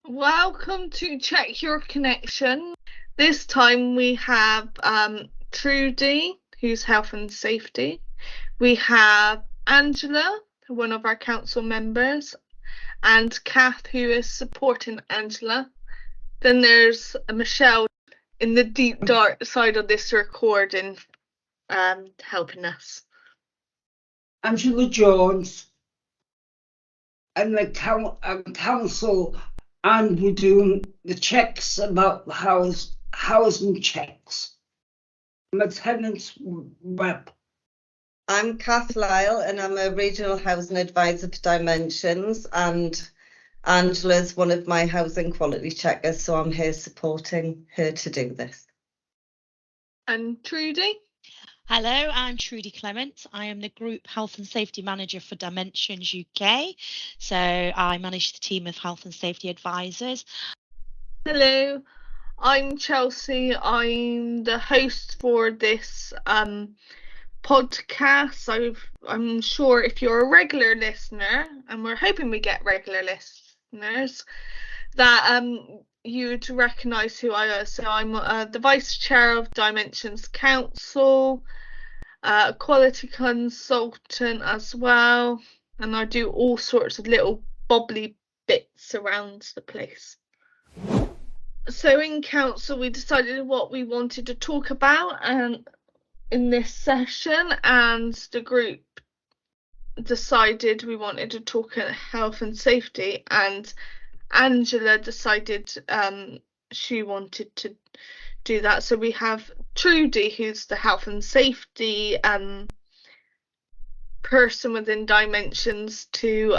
Welcome to Check Your Connection. This time we have Trudy, who's health and safety. We have Angela, one of our council members, and Kath, who is supporting Angela. Then there's Michelle in the deep dark side of this recording, helping us. Angela Jones and the council, and we're doing the checks about the housing checks. I'm a tenants rep. I'm Kath Lyle and I'm a regional housing advisor for Dimensions, and Angela's one of my housing quality checkers, so I'm here supporting her to do this. And Trudy? Hello, I'm Trudy Clement. I am the Group Health and Safety Manager for Dimensions UK. So I manage the team of health and safety advisors. Hello, I'm Chelsea. I'm the host for this podcast. I'm sure if you're a regular listener, and we're hoping we get regular listeners, that you'd recognise who I am. So I'm the Vice Chair of Dimensions Council, a quality consultant as well, and I do all sorts of little bobbly bits around the place. So in council we decided what we wanted to talk about and in this session, and the group decided we wanted to talk about health and safety, and Angela decided she wanted to do that. So we have Trudy, who's the health and safety person within Dimensions, to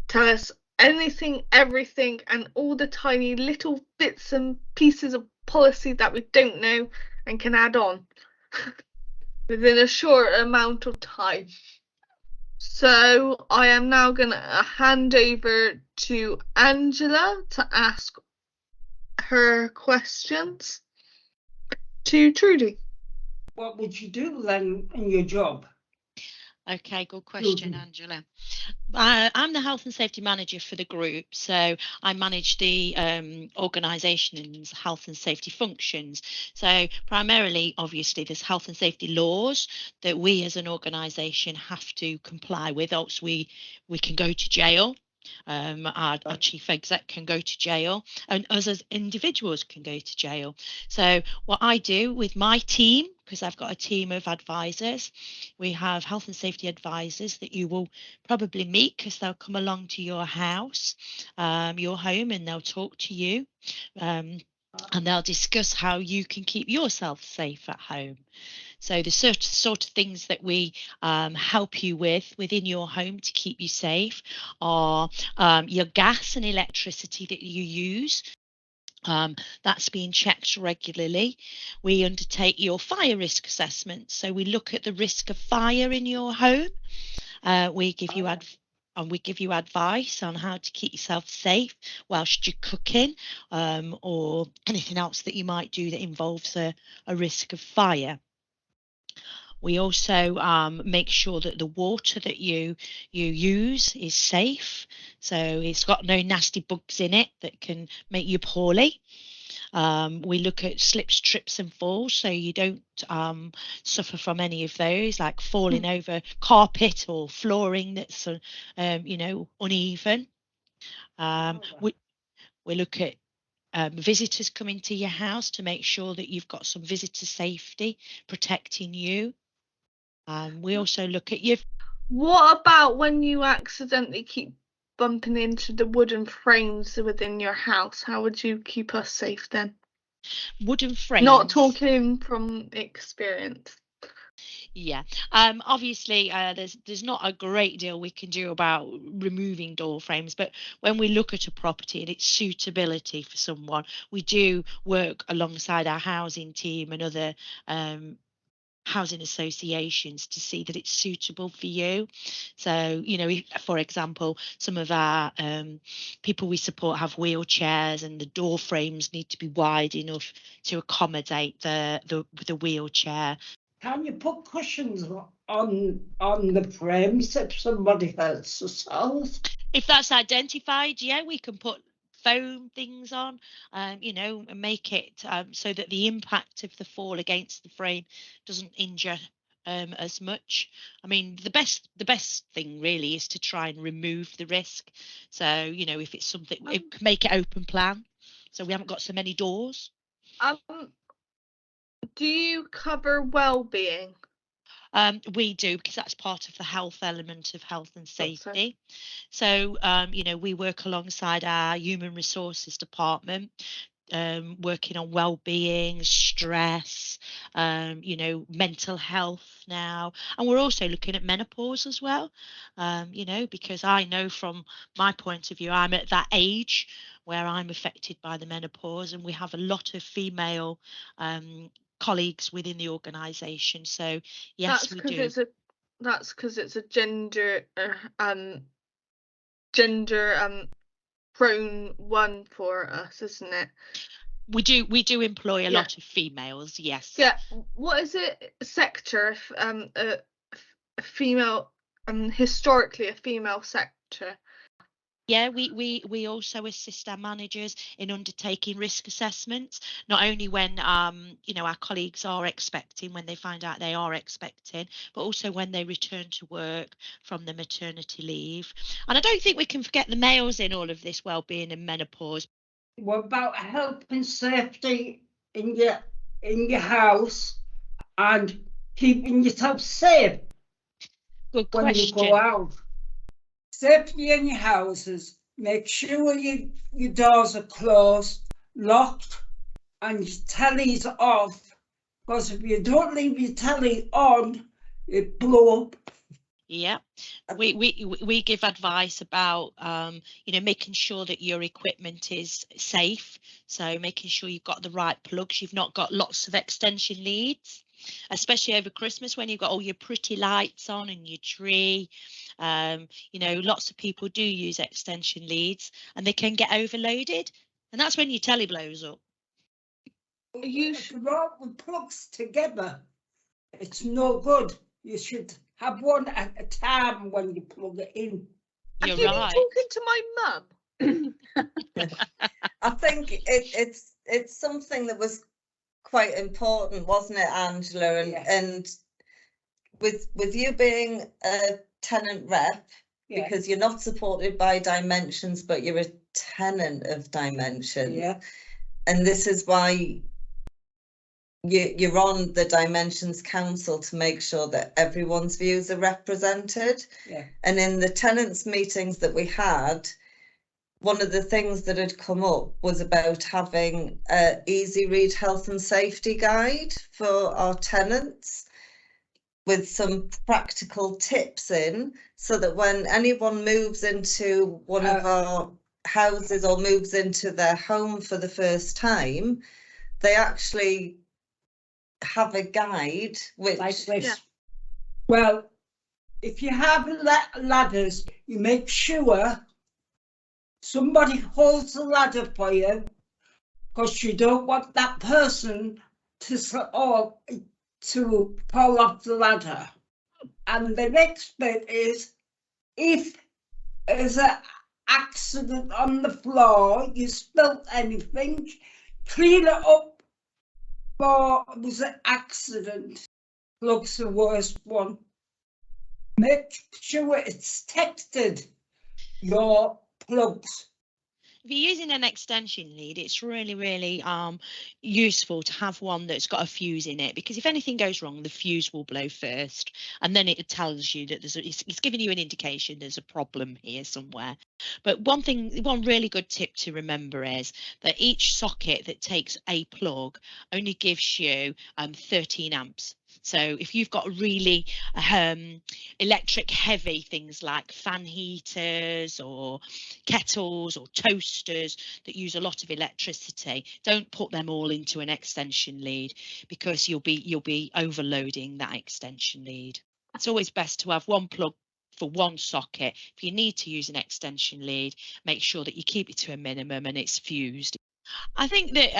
tell us anything, everything, and all the tiny little bits and pieces of policy that we don't know and can add on within a short amount of time. So I am now going to hand over to Angela to ask her questions to Trudy. What would you do then in your job? Okay, good question, Angela. I'm the health and safety manager for the group, so I manage the organisation's health and safety functions. So primarily, obviously, there's health and safety laws that we as an organisation have to comply with, else we can go to jail. Our chief exec can go to jail, and us as individuals can go to jail. So what I do with my team, because I've got a team of advisors, we have health and safety advisors that you will probably meet because they'll come along to your house, your home, and they'll talk to you. And they'll discuss how you can keep yourself safe at home. So the sort of things that we help you with within your home to keep you safe are your gas and electricity that you use. That's being checked regularly. We undertake your fire risk assessment. So we look at the risk of fire in your home. We give you advice on how to keep yourself safe whilst you're cooking, or anything else that you might do that involves a risk of fire. We also make sure that the water that you use is safe, so it's got no nasty bugs in it that can make you poorly. We look at slips, trips and falls, so you don't suffer from any of those, like falling over carpet or flooring that's uneven. We look at visitors coming to your house to make sure that you've got some visitor safety protecting you. We also look at you. What about when you accidentally keep bumping into the wooden frames within your house? How would you keep us safe then? Wooden frames? Not talking from experience. Yeah, obviously there's not a great deal we can do about removing door frames, but when we look at a property and its suitability for someone, we do work alongside our housing team and other housing associations to see that it's suitable for you. So, if, for example, some of our people we support have wheelchairs, and the door frames need to be wide enough to accommodate the wheelchair. Can you put cushions on the frames if somebody hurts themselves? If that's identified, yeah, we can put foam things on, you know, and make it so that the impact of the fall against the frame doesn't injure as much. I mean, the best thing really is to try and remove the risk. So, you know, if it's something, make it open plan, so we haven't got so many doors. Do you cover well-being? We do, because that's part of the health element of health and Thought so. safety. So, you know, we work alongside our human resources department, working on well-being, stress, you know, mental health now, and we're also looking at menopause as well. You know, because I know from my point of view, I'm at that age where I'm affected by the menopause, and we have a lot of female colleagues within the organisation. So yes, we do. That's because it's a gender prone one for us, isn't it? We do employ a Yeah. lot of females, yes. Yeah. What is it? Sector? A female, historically a female sector. Yeah, we also assist our managers in undertaking risk assessments, not only when you know, our colleagues are expecting, when they find out they are expecting, but also when they return to work from the maternity leave. And I don't think we can forget the males in all of this well-being and menopause. What about health and safety in your house and keeping yourself safe Good when you question. go out? Safety in your houses. Make sure your doors are closed, locked, and your telly's off. Because if you don't leave your telly on, it blow up. Yeah, we give advice about you know, making sure that your equipment is safe. So making sure you've got the right plugs, you've not got lots of extension leads, especially over Christmas when you've got all your pretty lights on and your tree. You know, lots of people do use extension leads and they can get overloaded, and that's when your telly blows up. If you roll the plugs together, it's no good. You should have one at a time when you plug it in. You're Have you right. been talking to my mum? I think it's something that was quite important, wasn't it, Angela? And Yeah. and with you being a tenant rep, Yeah. because you're not supported by Dimensions, but you're a tenant of Dimensions. Yeah. And this is why you're on the Dimensions Council, to make sure that everyone's views are represented. Yeah. And in the tenants meetings that we had, one of the things that had come up was about having an easy read health and safety guide for our tenants, with some practical tips in, so that when anyone moves into one of our houses or moves into their home for the first time, they actually have a guide which, Like this. Yeah. Well, if you have ladders, you make sure somebody holds the ladder for you, because you don't want that person to fall off the ladder. And the next bit is, if there's an accident on the floor, you spilt anything, clean it up before it was an accident. Looks the worst one. Make sure it's texted, your plugs. If you're using an extension lead, it's really useful to have one that's got a fuse in it, because if anything goes wrong, the fuse will blow first, and then it tells you that it's giving you an indication there's a problem here somewhere. But one really good tip to remember is that each socket that takes a plug only gives you 13 amps. So if you've got really electric heavy things like fan heaters or kettles or toasters that use a lot of electricity, don't put them all into an extension lead, because you'll be overloading that extension lead. It's always best to have one plug for one socket. If you need to use an extension lead, make sure that you keep it to a minimum and it's fused. I think that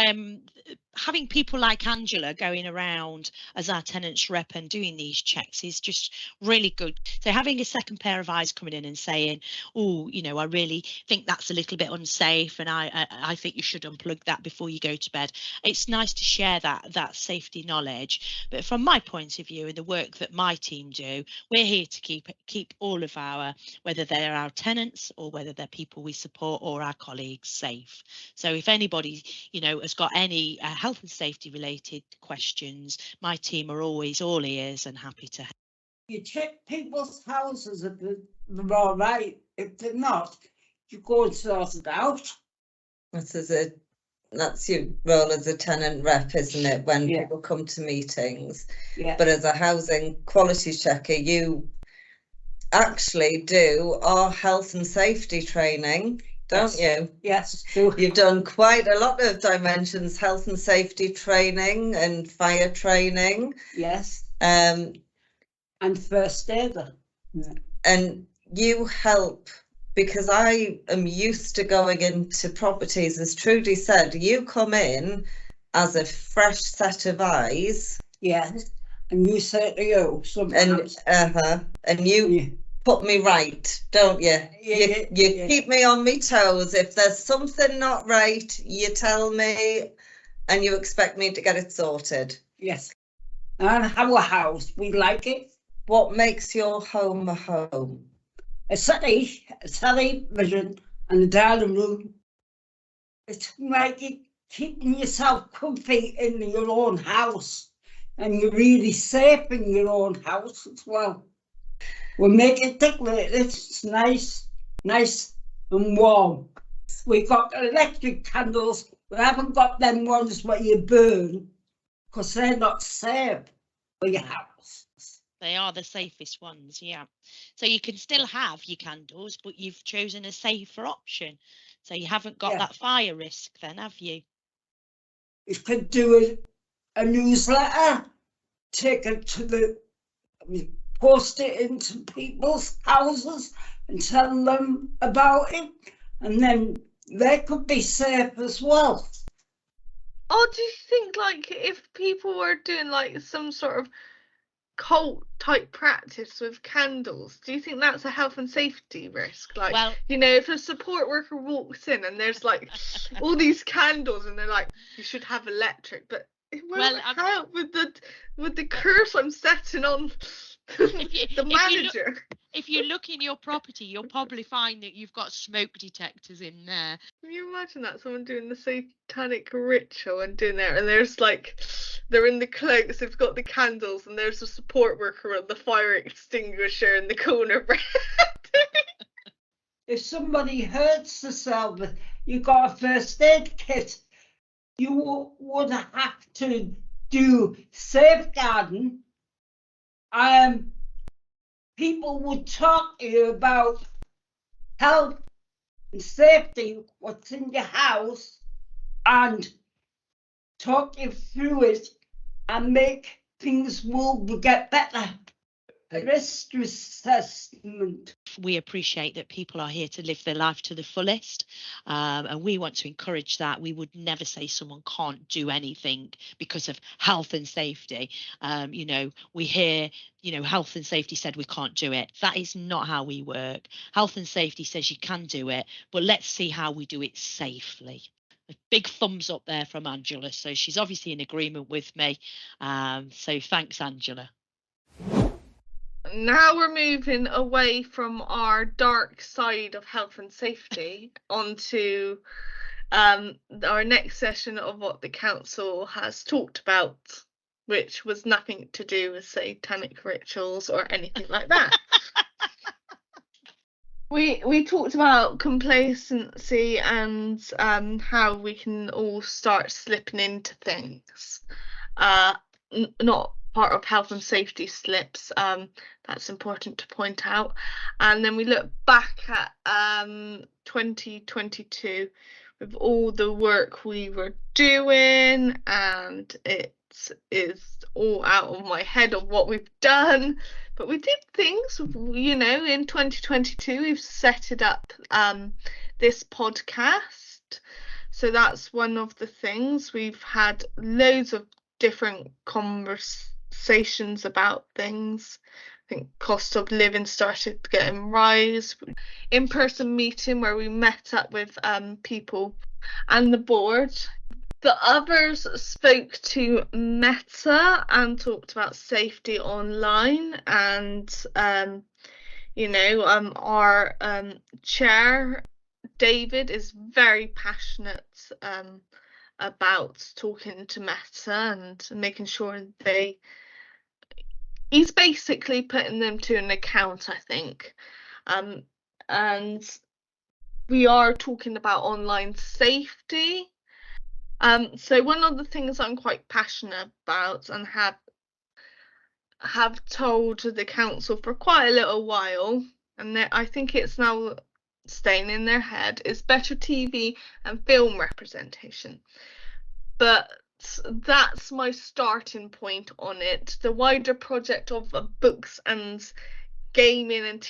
having people like Angela going around as our tenants rep and doing these checks is just really good. So having a second pair of eyes coming in and saying, oh, you know, I really think that's a little bit unsafe, and I think you should unplug that before you go to bed. It's nice to share that safety knowledge. But from my point of view and the work that my team do, we're here to keep all of our, whether they're our tenants or whether they're people we support or our colleagues, safe. So if anybody, you know, has got any health and safety related questions, my team are always all ears and happy to help. You check people's houses if they're all right. If they're not, you go and sort it out. That's your role as a tenant rep, isn't it, when Yeah. people come to meetings? Yeah. But as a housing quality checker, you actually do our health and safety training, don't you? Yes, true. You've done quite a lot of dimensions, health and safety training and fire training. Yes. And First aider. and you help, because I am used to going into properties, as Trudy said, you come in as a fresh set of eyes. Yes. And you say to you sometimes. And you put me right, don't you? You keep me on my toes. If there's something not right, you tell me and you expect me to get it sorted. Yes. And our house, we like it. What makes your home a home? A television and a dining room. It's like keeping yourself comfy in your own house, and you're really safe in your own house as well. We make it decorated. It's nice and warm. We've got electric candles. We haven't got them ones where you burn, because they're not safe for your house. They are the safest ones, yeah. So you can still have your candles, but you've chosen a safer option. So you haven't got that fire risk then, have you? You could do a newsletter, take it to post it into people's houses and tell them about it, and then they could be safe as well. Oh, do you think, like, if people were doing like some sort of cult type practice with candles, do you think that's a health and safety risk? Like, well, you know, if a support worker walks in and there's like all these candles and they're like, you should have electric, but it won't help with the curse I'm setting on the manager. If you look in your property, you'll probably find that you've got smoke detectors in there. Can you imagine that? Someone doing the satanic ritual and doing there, and there's like, they're in the cloaks, they've got the candles, and there's a support worker with the fire extinguisher in the corner. If somebody hurts themselves, you got a first aid kit, you would have to do safeguarding. People would talk to you about health and safety, what's in your house, and talk you through it and make things will get better. Risk assessment. We appreciate that people are here to live their life to the fullest, and we want to encourage that. We would never say someone can't do anything because of health and safety. You know, we hear, you know, health and safety said we can't do it. That is not how we work. Health and safety says you can do it, but let's see how we do it safely. A big thumbs up there from Angela. So she's obviously in agreement with me. So thanks, Angela. Now we're moving away from our dark side of health and safety onto our next session of what the council has talked about, which was nothing to do with satanic rituals or anything like that. We talked about complacency and how we can all start slipping into things. Not part of health and safety slips, that's important to point out. And then we look back at 2022 with all the work we were doing, and it is all out of my head of what we've done, but we did things, you know. In 2022 we've set it up, this podcast. So that's one of the things. We've had loads of different conversations about things. I think cost of living started getting rise. In-person meeting where we met up with people and the board. The others spoke to Meta and talked about safety online, and our chair David is very passionate about talking to Meta and making sure he's basically putting them to an account, I think. And we are talking about online safety. So one of the things I'm quite passionate about and have told the council for quite a little while, and I think it's now staying in their head, is better TV and film representation. But that's my starting point on it. The wider project of books and gaming and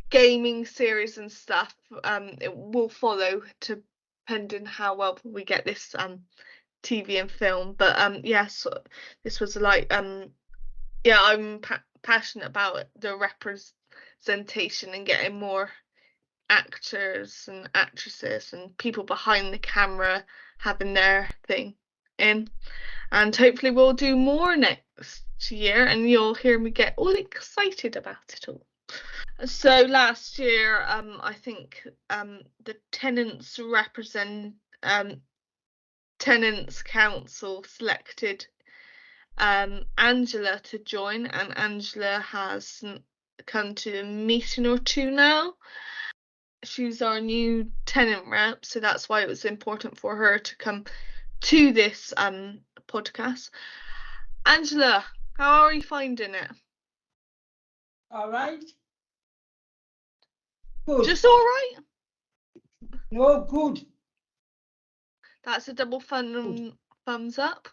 gaming series and stuff, it will follow, depending how well we get this TV and film. But yes, this was like I'm passionate about the representation and getting more actors and actresses and people behind the camera having their thing in, and hopefully we'll do more next year and you'll hear me get all excited about it all. So last year I think the tenants tenants council selected Angela to join, and Angela has come to a meeting or two now. She's our new tenant rep, so that's why it was important for her to come to this podcast. Angela, how are you finding it? All right. Good. Just all right? No, good. That's a double thumbs up.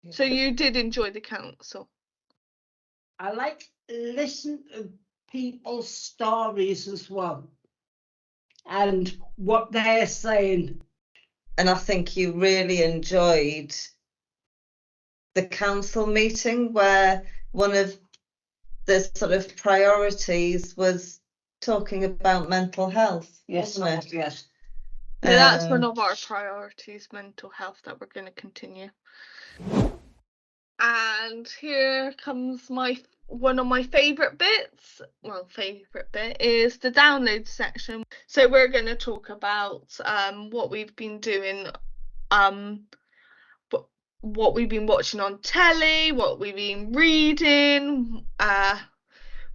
Yeah. So you did enjoy the council? I like to listen to people's stories as well and what they're saying. And I think you really enjoyed the council meeting where one of the sort of priorities was talking about mental health, wasn't it? Yes. Yeah, that's one of our priorities, mental health, that we're going to continue. And here comes one of my favourite bits. Well, favourite bit is the download section. So we're going to talk about what we've been doing, what we've been watching on telly, what we've been reading,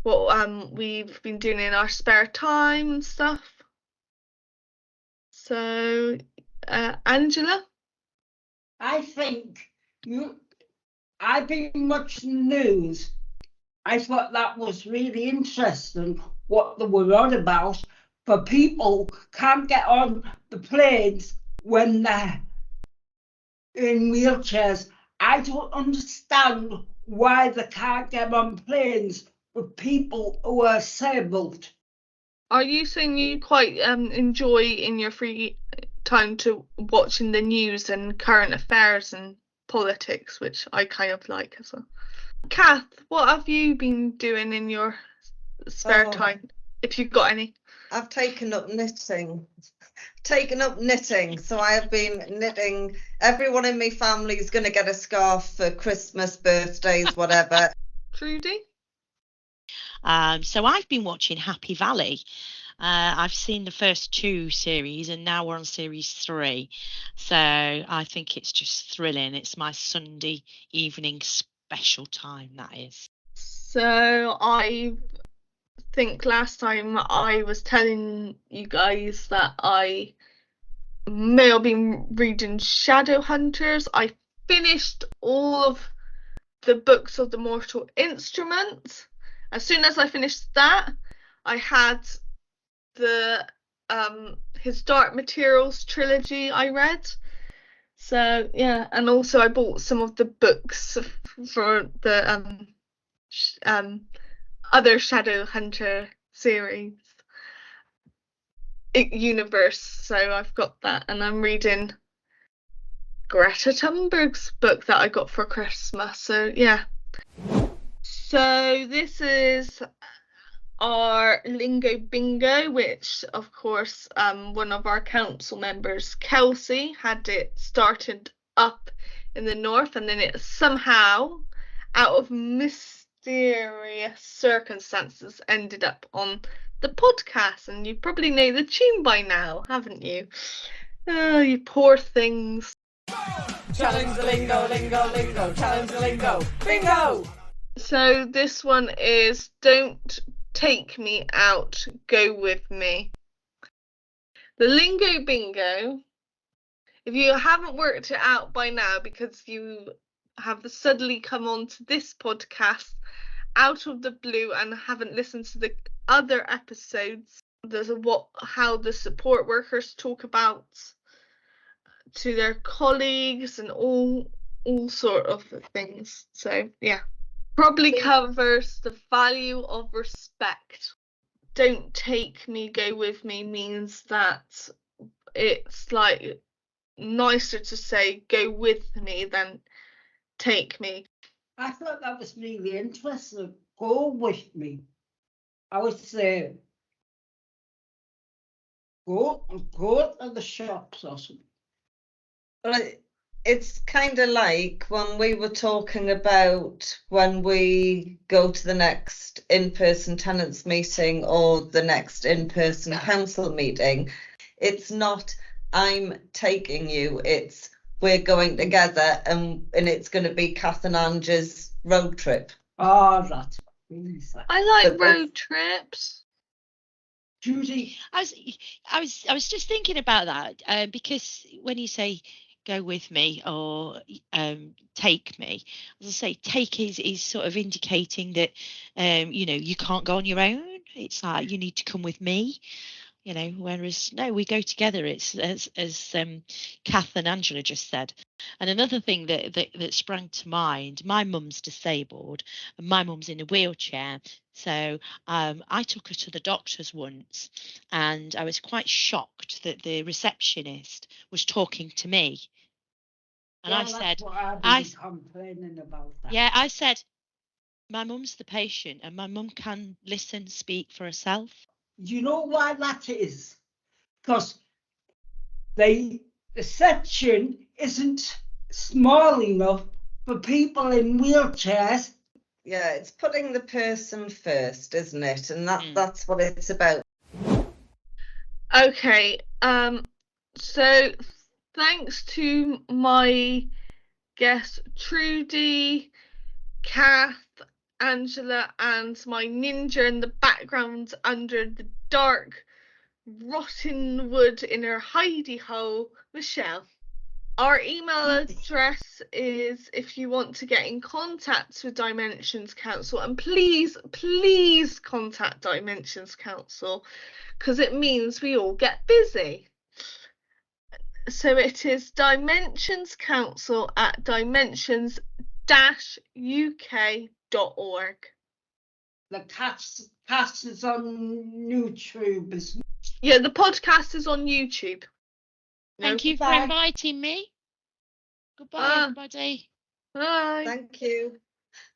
what we've been doing in our spare time and stuff. So, Angela? I think I've been watching the news. I thought that was really interesting what they were on about. For people can't get on the planes when they're in wheelchairs. I don't understand why they can't get on planes with people who are disabled. Are you saying you quite enjoy in your free time to watching the news and current affairs and politics, which I kind of like as well? Kath, what have you been doing in your spare time, if you've got any? I've taken up knitting. So I have been knitting. Everyone in my family is going to get a scarf for Christmas, birthdays, whatever. Trudy? So I've been watching Happy Valley. I've seen the first 2 series and now we're on series 3. So I think it's just thrilling. It's my Sunday evening special time, that is. So I think last time I was telling you guys that I may have been reading Shadowhunters. I finished all of the books of the Mortal Instruments. As soon as I finished that, I had the his Dark Materials trilogy I read. So yeah, and also I bought some of the books for the other Shadowhunter series. universe. So I've got that, and I'm reading Greta Thunberg's book that I got for Christmas. So yeah. So this is our lingo bingo, which of course one of our council members, Kelsey, had it started up in the north, and then it somehow, out of mysterious circumstances, ended up on the podcast. And you probably know the tune by now, haven't you? Oh, you poor things. Challenge the lingo, lingo, lingo, challenge the lingo, bingo! So this one is Don't Take Me Out, Go With Me. The lingo bingo, if you haven't worked it out by now because you have suddenly come on to this podcast out of the blue and haven't listened to the other episodes, there's how the support workers talk about to their colleagues and all sort of things. So yeah, probably covers the value of respect. Don't take me, go with me means that it's like nicer to say go with me than take me. I thought that was really interesting. Go with me. I would say go to the shops or something. Well, it's kind of like when we were talking about when we go to the next in-person tenants meeting or the next in-person council meeting. It's not I'm taking you, it's we're going together, and it's going to be Kath and Angie's road trip. Oh, that's really sad. I like road trips. Judy, I was just thinking about that because when you say go with me or take me, as I say, take is sort of indicating that you can't go on your own. It's like you need to come with me. Whereas no, we go together. It's as Kath and Angela just said. And another thing that sprang to mind, my mum's disabled and my mum's in a wheelchair. So I took her to the doctors once, and I was quite shocked that the receptionist was talking to me. And I said, I've been complaining about that. Yeah, I said, my mum's the patient and my mum can listen, speak for herself. You know why that is? Because the section isn't small enough for people in wheelchairs. Yeah, it's putting the person first, isn't it? And that's what it's about. Okay, so thanks to my guests Trudy, Kath, Angela, and my ninja in the background under the dark rotten wood in her hidey hole, Michelle. Our email address is if you want to get in contact with Dimensions Council, and please contact Dimensions Council because it means we all get busy. So it is dimensions@dimensions-uk.org. The cast is on YouTube, isn't it? Yeah, the podcast is on YouTube. Thank you for inviting me. Goodbye, everybody. Bye. Thank you.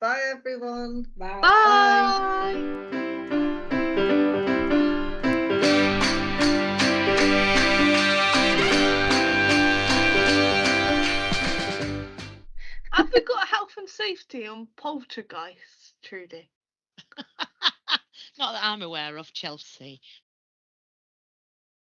Bye, everyone. Bye. Bye. Have we got health and safety on poltergeist, Trudy? Not that I'm aware of, Chelsea.